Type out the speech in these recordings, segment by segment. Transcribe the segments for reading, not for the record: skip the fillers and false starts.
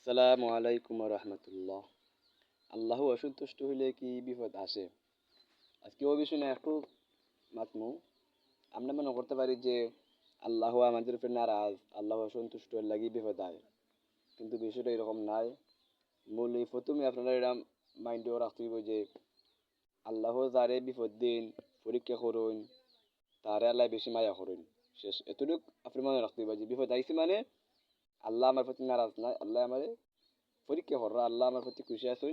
আসসালামু আলাইকুম রহমতুল্লাহ। আল্লাহ অসন্তুষ্ট হইলে কি বিপদ আসে? আজকে ওই বিষয় না একটু মাতমু। আমরা মনে করতে পারি যে আল্লাহ আমাদের উপর নারাজ, আল্লাহ অসন্তুষ্ট হলে লাগি বিপদ আয়, কিন্তু বিষয়টা এরকম নাই। মূল এই প্রথমে আপনারা এটা মাইন্ডেও রাখতে হইব যে আল্লাহ যারে বিপদ দিন, পরীক্ষা করুন, তারে আল্লাহ বেশি মায়া করুন। শেষ এতটুক আপনি মনে রাখতে হইব যে বিপদ আইসি মানে আল্লাহ আমার প্রতি নারাজ নাই, আল্লাহ আমার পরীক্ষা করা, আল্লাহ আমার প্রতি খুশি আছেন,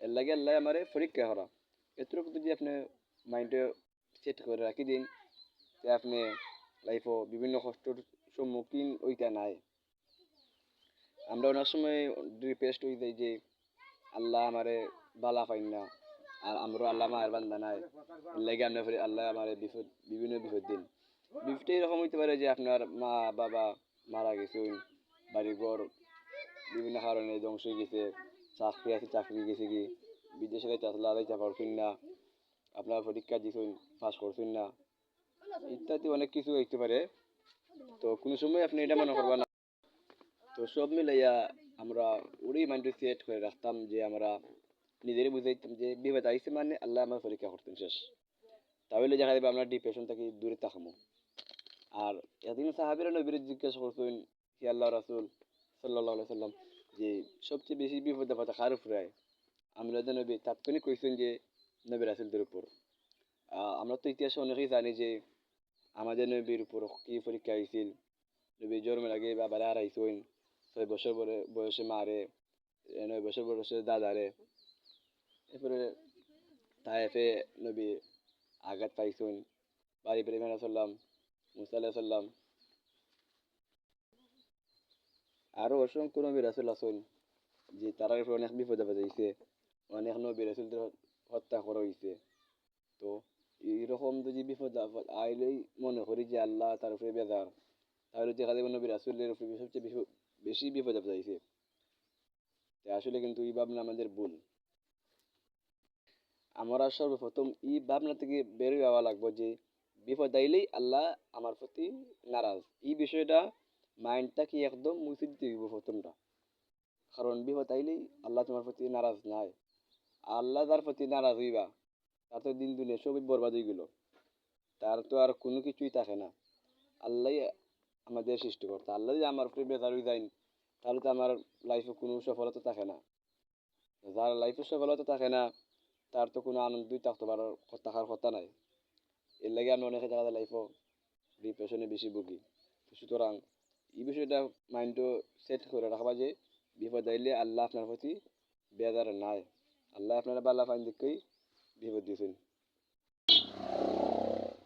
এর লাগে আল্লাহ আমারে পরীক্ষা করা। এতটুকু যদি আপনি মাইন্ডে সেট করে রাখি দিন, যে আপনি লাইফও বিভিন্ন কষ্টর সম্মুখীন ওইটা নাই। আমরা অনেক সময় ডিপ্রেসড হয়ে যাই যে আল্লাহ আমারে বালা পাইন না, আর আমরা আল্লাহ মায়ের বান্দা নাই, এর লাগে আমরা আল্লাহ আমারে বিপদ, বিভিন্ন বিপদ দিন। বিপদটা এরকম হইতে পারে যে আপনার মা বাবা মারা গেছেন, বাড়িঘর বিভিন্ন কারণে ধ্বংস হয়ে গেছে, চাকরি আছে চাকরি গেছে কি, বিদেশে যাইতে আসলে যাইতে পারছেন না, আপনার পরীক্ষা দিচ্ছেন পাস করছেন না, ইত্যাদি অনেক কিছু হইতে পারে। তো কোনো সময় আপনি এটা মনে করবেন না। তো সব মিলাইয়া আমরা ওরই মাইন্ডে সেট করে রাখতাম যে আমরা নিজেরই বুঝাইতাম যে বিপদ আইসে মানে আল্লাহ আমার পরীক্ষা করতেন শেষ। তাহলে দেখা যাবে আমরা ডিপ্রেশন থেকে দূরে থাকবো। আর এদিন সাহাবিরা নবীর জিজ্ঞাসা করছেন, হি আল্লাহ রাসূল সাল্লাল্লাহু আলাইহি সাল্লাম, যে সবচেয়ে বেশি বিপদে পড়া কার উপরে হয়? আমরা যে নবী তাৎক্ষণিক কইছেন যে নবী রাসূলদের উপর। আমরা তো ইতিহাসে অনেকেই জানি যে আমাদের নবীর উপর কি পরীক্ষা হয়েছিল। নবী জন্মের আগে বাবারে হারাইছেন, 6 বছর বয়সে মারে, 9 বছর বয়সে দাদারে, এরপরে তায়েফে নবী আঘাত পাইছেন, বাড়ি ইব্রাহিম আলাইহিস সালাম, মুসা আলাইহিস সালাম, আরো অসংখ্য নবী রাসূল আছেন যে তারা অনেক বিপদে বাজাইছে, অনেক নবী রাসূলদের হত্যা করা হয়েছে। তো এইরকম যদি বিপদ আপদ আইলেই মনে করি যে আল্লাহ তার উপরে বেজার, তাহলে দেখা যাবে নবী রাসূলের উপরে সবচেয়ে বেশি বিপদ আপদ আইছে। আসলে কিন্তু এই ভাবনা আমাদের ভুল। আমরা সর্বপ্রথম এই ভাবনা থেকে বের হওয়া লাগবো যে বিপদ আইলেই আল্লাহ আমার প্রতি নারাজ। এই বিষয়টা মাইন্ডটাকে একদম মুছে দিতে হইব প্রথমটা। কারণ বিপদ আইলেই আল্লাহ তোমার প্রতি নারাজ নাই। আল্লাহ যার প্রতি নারাজ হইবা তার তো দিন দুনিয়া সবই বরবাদ হয়ে গেল, তার তো আর কোনো কিছুই থাকে না। আল্লাহ আমাদের সৃষ্টিকর্তা, আল্লাহ যদি আমার উপরে বেজার হয়ে যায় তাহলে তো আমার লাইফে কোনো সফলতা থাকে না। যার লাইফে সফলতা থাকে না তার তো কোনো আনন্দই থাকার কথা নাই। এর লাগে আমি অনেকে দেখা যায় লাইফও ডিপ্রেশনে বেশি ভুগি। সুতরাং এই বিষয়টা মাইন্ডও সেট করে রাখবা যে বিপদ আইলে আল্লাহ আপনার প্রতি বেজার নাই, আল্লাহ আপনারা বাল্লা ফাইন দিকেই বিপদ দিয়েছেন।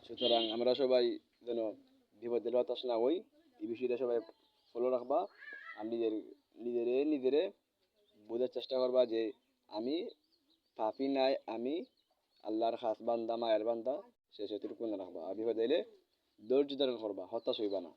সুতরাং আমরা সবাই যেন বিপদের হতাশ না হই, এই বিষয়টা সবাই ফলো রাখবা। আর নিজেরে বোঝার চেষ্টা করবা যে আমি পাপি নাই, আমি আল্লাহর খাস বান্দা মায়ের বান্দা, সে সেতুটুকু রাখবা। আর বিপদ আইলে ধৈর্য ধারণ করবা, হতাশ হইবা না।